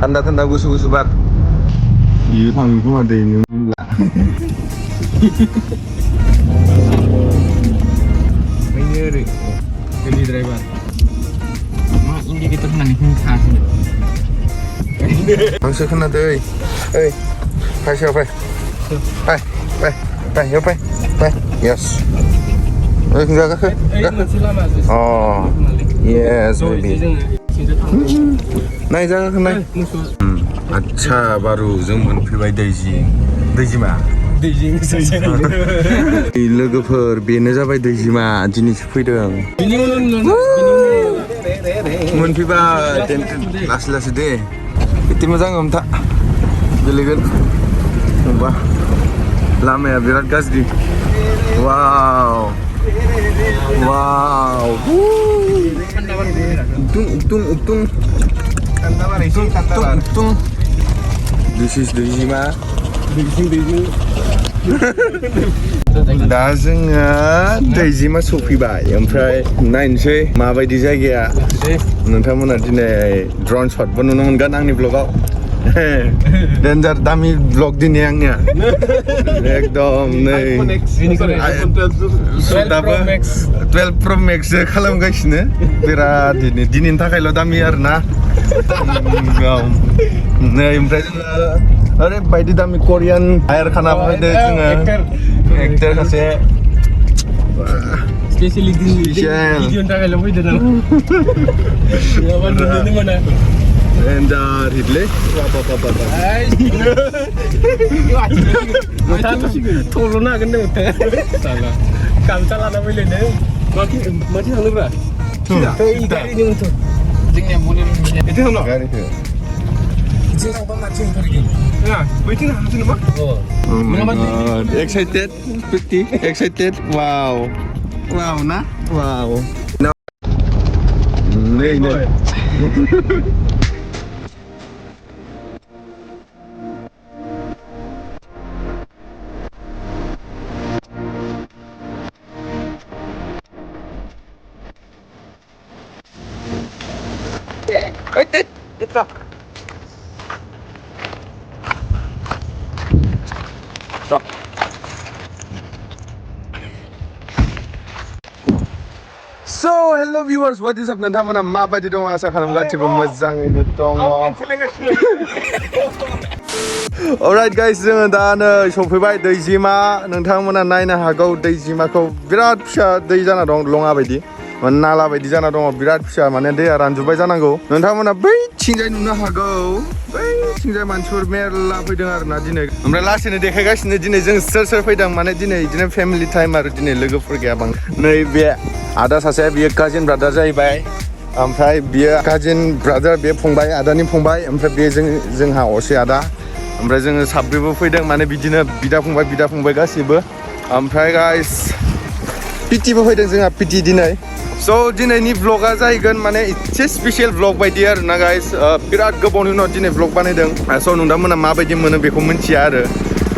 Tanda-tanda gusu-gusu bar. Iya tanggung gua ada ini. Ini jadi driver. Mak ini kita nanti khas. Langsung kena deh. Hai siapa? Hai. Yes. Enggak. Oh. Yes, baby. Naik jangan kena. Acha baru जों मोनफैबाय दैजिमा लोगोफोर बेनो जाबाय दैजिमा दिनैसो फैदों मोनफैबाय लासै दे एसे मोजां हमथा गेलेगोन होमबा लामाया बिराद गाज्रि वाव uktung this is दैजिमा दा जोङो दैजिमा सफैबाय ओमफ्राय नायनोसै माबायदि जायगाया नोंथांमोना दिनै ड्रन शटबो नुनो मोनगोन आंनि ब्लगाव डेन्जार दामि ब्लग दिनै आंनिया एकदम नै 12 Pro Max खालामगासिनो बिराद दिनैनि थाखायल' दामि आरोना नै ओमफ्राय जोङो ओरैबायदि दामि करियान हायार खाना फैदो जोङो एक्टर सासे स्पेशली भिडियोनि थाखायल' फैदों आं नुनो मोना डेन्जार हिटलै थल'नो हागोन नों गामसा लाना फैलायदों माथो थांनोब्रा जोंनिया बलेर itu होनो गारिखौ जेरावबा माथो ओंखारगोन बैथिं हासो नामा excited pretty excited wow ना wow नै Stop. So hello viewers, what is up नोंथांमोना माबायदि दं आसा खालाम गासिबो मोजाङैनो दङ Alright guys जोङो दा नै सफैबाय दैजिमा नोंथांमोना नायनो हागौ दैजिमाखौ बिराद फिसा दै जाना दं लङा बायदि नाला बायदि जाना दङ बिराद फिसा माने दैया रानजोबबाय जानांगौ नोंथांमोना बै थिंजाय नुनो हागौ बै थिंजाय मानसिफोर मेरला फैदों आरोना दिनै ओमफ्राय लासैनो देखायगासिनो दिनै जों सोर फैदों माने दिनै बिदिनो फेमिलि टाइम आरो दिनै लोगोफोर गैया बां नै बे आदा सासे बियो काजिन ब्रादार जाहैबाय ओमफ्राय बियो काजिन ब्रादार बे फंबाय आदानि फंबाय ओमफ्राय बे जोंहा असे आदा ओमफ्राय जोङो साब्रैबो फैदों माने बिदिनो बिदा फंबाय गासिबो ओमफ्राय गाइस पिटिबो फैदों जोंहा पिटि दिनै So दिनैनि vlogआ जाहैगोन माने एसे स्पेशल vlog बायदि आरोना गाइस बिराद गोबावनि उनाव दिनै vlog बानायदों स' नोंथांमोना माबायदि मोनो बेखौ मिन्थिया आरो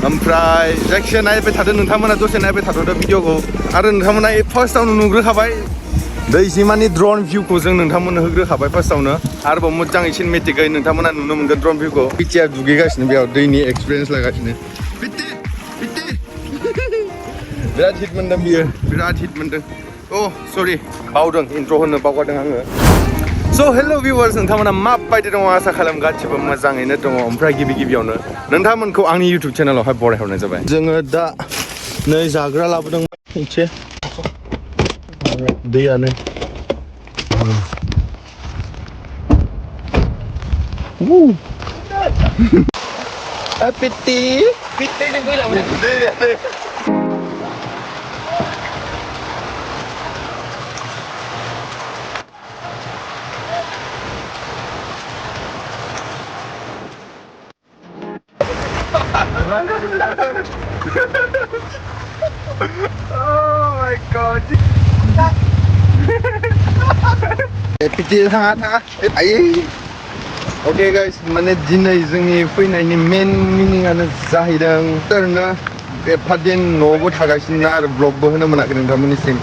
ओमफ्राय जायखिजाया नायबाय थादो नोंथांमोना दसे नायबाय थाथ'दो भिडिअखौ आरो नोंथांमोना फार्स्टआवनो नुग्रोखाबाय दैजिमानि ड्रन भिउखौ जों नोंथांमोननो होग्रोखाबाय फार्स्टआवनो आरोबाव मोजाङै सिनेमेटिकै नोंथांमोना नुनो मोनगोन ड्रन भिउखौ पिटिया दुगैगासिनो बेयाव दैनि एक्सपिरियेन्स लागासिनो पिटि बिराद हिट मोनदों बियो बिराद हिट मोनदों Oh, sorry, बावदों इन्ट्र' होनो बावगारदों आङो So, hello viewers, नोंथांमोना माबायदि दङ आसा खालाम गासिबो मोजाङैनो दङ ओमफ्राय गिबियावनो नोंथांमोनखौ आंनि इउटुब चेनेलावहाय बरायहरनाय जाबाय जोङो दा नै जाग्रा लाबोदों एसे दैयानो पिटि Oh my god. पिटि थाङा Okay guys, माने दिनै जोंनि फैनायनि मेन मिनिङानो जाहैदों ओरैनो एफा दिन न'आवबो थागासिनो आरो ब्लगबो होनो मोनाखै नोंथांमोननिसिम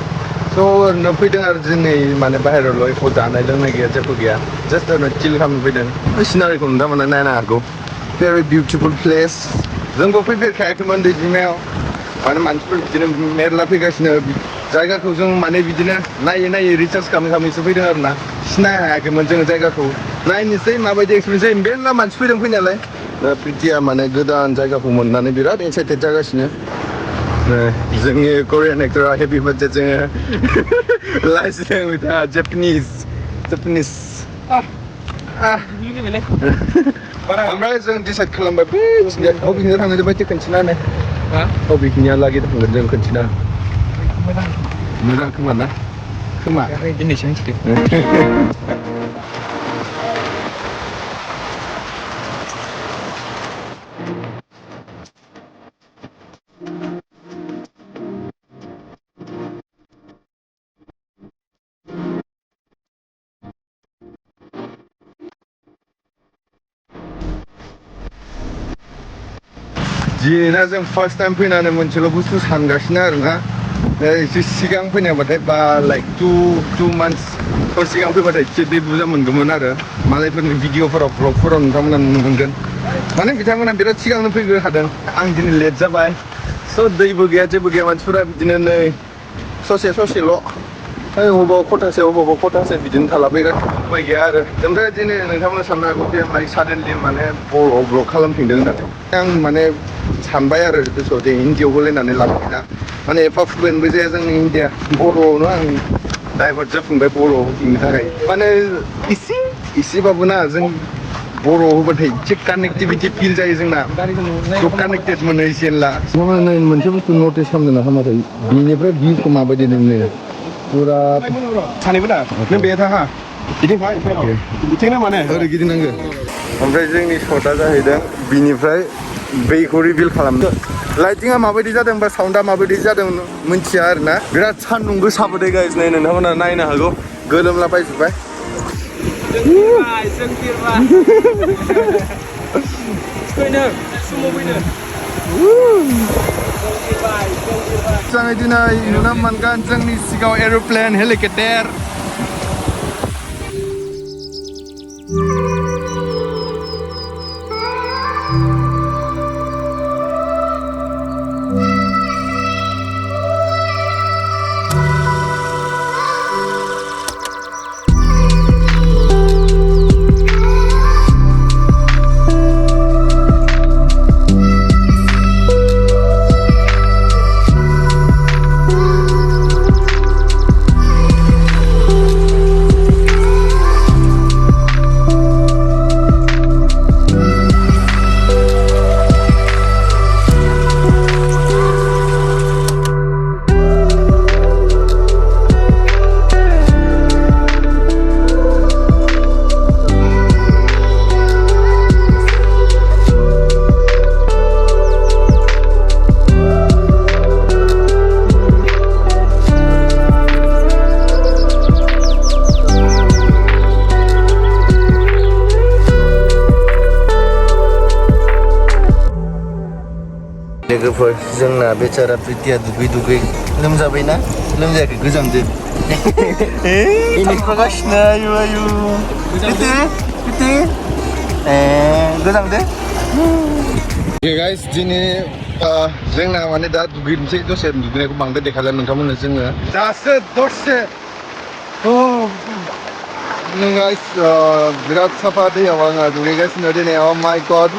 ओरैनो फैदों आरो जोंनि माने बाहेरायावल' एख' जानाय लोंनाय गैया जेबो गैया जास्ट ओरैनो चिल खालामनो फैदों सिनारिखौ नोंथांमोना नायनो हागौ भेरि बिउटिफुल प्लेस जोंबो फैफेरखायाखैमोन दैजिमायाव माने मानसिफोर बिदिनो मेरला फैगासिनो जायगाखौ जों माने बिदिनो नायै नायै रिसार्च खालामैसो फैदों आरो ना सिनाय हायाखैमोन जोङो जायगाखौ नायनोसै माबायदि एक्सपिरियेन्स जायो मेरला मानसि फैदों फैनायालाय प्रिथिया माने गोदान जायगाखौ मोननानै बिराद एक्साइटेड जागासिनो जोंनि करियान एक्टरा हेपि बार्थडे जोङो लाजिदों बिथाङा जापानिस ओमफ्राय जों डिसाइड खालामबाय बबेखिनिया थांनो बायदि खोन्थिनानै बबेखिनिया लागै थांगोन जों खोन्थिना मोजां खोमा ना खोमा दिनैसो मिथिदों दिना जों फार्स्ट टाइम फैनानै मोनसेल' बुस्थु सानगासिनो आरोना एसे सिगां फैनायबाथाय बा लाइक टु मान्थसफोर सिगां फैबाथाय एसे दै बुरजा मोनगौमोन आरो मालायफोरनि भिडिअफोराव ब्लगफोराव नोंथांमोना नुनो मोनगोन माने बिथांमोना बिराद सिगांनो फैग्रो हादों आं दिनै लेट जाबाय स' दैबो गैया जेबो गैया मानसिफोरा बिदिनो नै ससेल' अबावबा खथासे बिदिनो थालाबायगासिनो उपाय गैया आरो ओमफ्राय दिनै नोंथांमोना साननो हागौ जे माने साडेनलि माने बर'आव ब्लग खालामफिनदों होननानै आं माने सानबाय आरो गोसोआव जे हिन्दीयाव होलायनानै लाबोना माने एफा फ्लुयेन्टबो जाया जोंनि हिन्दीया बर'आवनो आं डाइभार्ट जाफिनबाय बर'आव होफिननो थाखाय माने इसेबाबो ना जों बर'आव होबाथाय एसे कानेक्टिभिटि फिल जायो जोंना कानेक्टेड मोनो एसे एनला मोनसे बुस्थु नटिस खालामदों ना खालामाखै बिनिफ्राय भिउखौ माबायदि नोंनो फुरा सानैबो दा नों बे थाहा बिथिं फै बिथिंनो माने ओरै गिदिंनांगो ओमफ्राय जोंनि शटआ जाहैदों बिनिफ्राय बैखौ रिभिल खालामदो लाइटिंआ माबायदि जादों बा साउन्डआ माबायदि जादों मिन्थिया आरोना बिराद सान्दुं गोसाबो दै गाइस नै नोंथांमोना नायनो हागौ गोलोमलाबायजोब्बाय मोजाङै दिनै नुनो मोनगोन जोंनि सिगाङाव एर'प्लेन हेलिकप्टार लोगोफोर जोंना बेचारा प्रिथिया दुगै लोमजाबायना लोमजायाखै गोजांदो इनिखागासिनो आयु प्रिथि गोजांदो गाइस दिनै जोंना माने दा दुगैनोसै दसे दुगैनायखौ बांद्राय देखायला नोंथांमोननो जोङो दासो दसे गाइस बिराद साफा दैयाव आङो दुगैगासिनो दिनै अ माय गड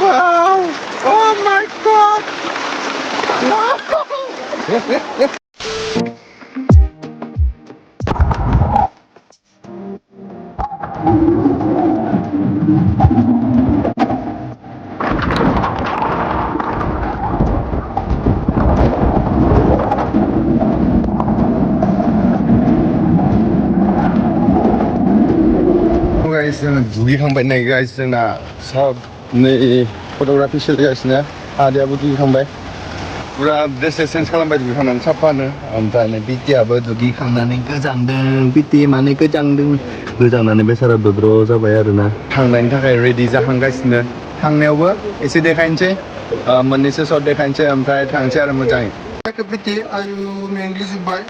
guys जोङो दुगैखांबाय नै guys जोंना सब नै फट'ग्राफि सोलिगासिनो आदायाबो दुगैखांबाय पुरा ड्रेस चेन्ज खालामबाय दुगैखांनानै साफानो ओमफ्राय नै बिटियाबो दुगैखांनानै गोजांदों बिटि माने गोजांनानै बेसारा दद्र जाबाय आरोना थांनायनि थाखाय रेडि जाहांगासिनो थांनायावबो एसे देखायनोसै मोननैसो शट देखायनोसै ओमफ्राय थांसै आरो मोजाङै बिटि आयु मेंग्लिजोब्बाय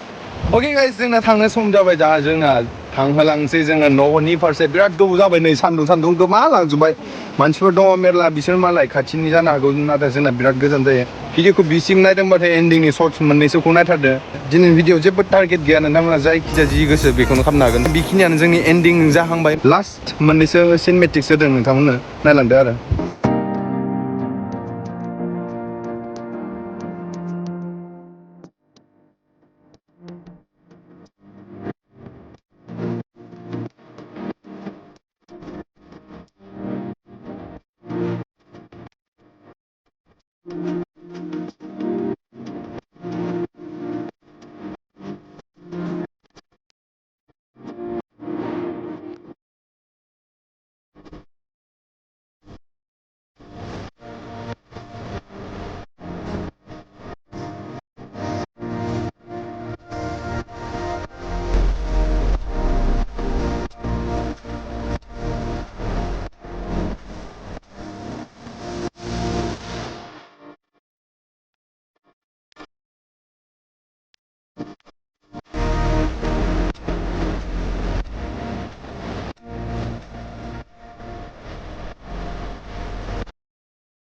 Oke guys, जोंना थांनो सम जाबाय दा जोंना थांहोलांसै जोङो न'नि फारसे बिराद गोबाव जाबाय नै सान्दुं गोमालांजोब्बाय मानसिफोर दङ मेरला बिसोर मालाय खाथिनि जानो हागौ नाथाय जोंना बिराद गोजान जायो भिडिअखौ बिसिम नायदोंबाथाय एन्डिंनि सर्ट्स मोननैसोखौ नायथारदो दिनै भिडिअ जेबो टारगेट गैया नोंथांमोना जायखिजाया जि गोसो बेखौनो खालामनो हागोन बेखिनियानो जोंनि एन्डिं जाहांबाय लास्ट मोननैसो सिनेमेटिक्स होदों नोंथांमोननो नायलांदो आरो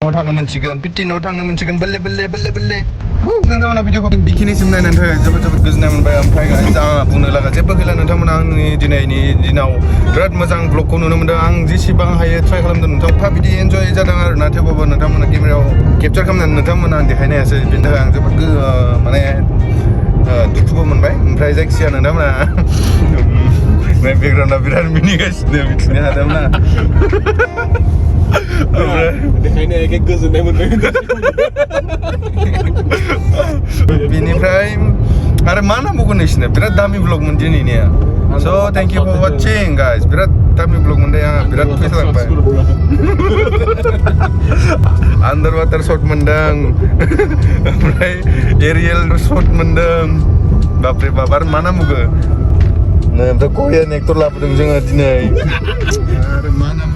थांनो मोनसिगोन 15 थांनो मोनसिगोन बल्ले नोंथांमोना भिडिअखौ बेखिनिसिम नायनानै थाखाय जोबोद गोजोननाय मोनबाय ओमफ्राय आंहा बुंनो लागा जेबो गैला नोंथांमोना आंनि दिनैनि दिनाव बिराद मोजां ब्लगखौ नुनो मोनदों आं जेसेबां हायो ट्राइ खालामदों नोंथांमोना बिदि एन्जय जादों आरो ना थेवबाबो नोंथांमोना केमेरायाव केपचार खालामनानै नोंथांमोना आं देखायनो हायासै बेनि थाखाय आं जोबोद माने दुखुबो मोनबाय ओमफ्राय जायखिजाया नोंथांमोना बेकग्राउन्डआव बिराद मिनिगासिनो मिथिनो हादोंना देखायनो एखे गोजोननाय मोनबाय बेनिफ्राय आरो मा नांबावगोन नोंसिनो बिराद दामि ब्लगमोन दिनैनिया स' thank you for watching guys बिराद दामि ब्लग मोनदों आंहा बिराद फैसा लांबाय आन्दार वाटार शट मोनदों ओमफ्राय एरियेल शट मोनदों बापरे बाप आरो मा नांबावगोन नै ओमफ्राय करियान एक्टर लाबोदों जोङो दिनै आरो मा नाम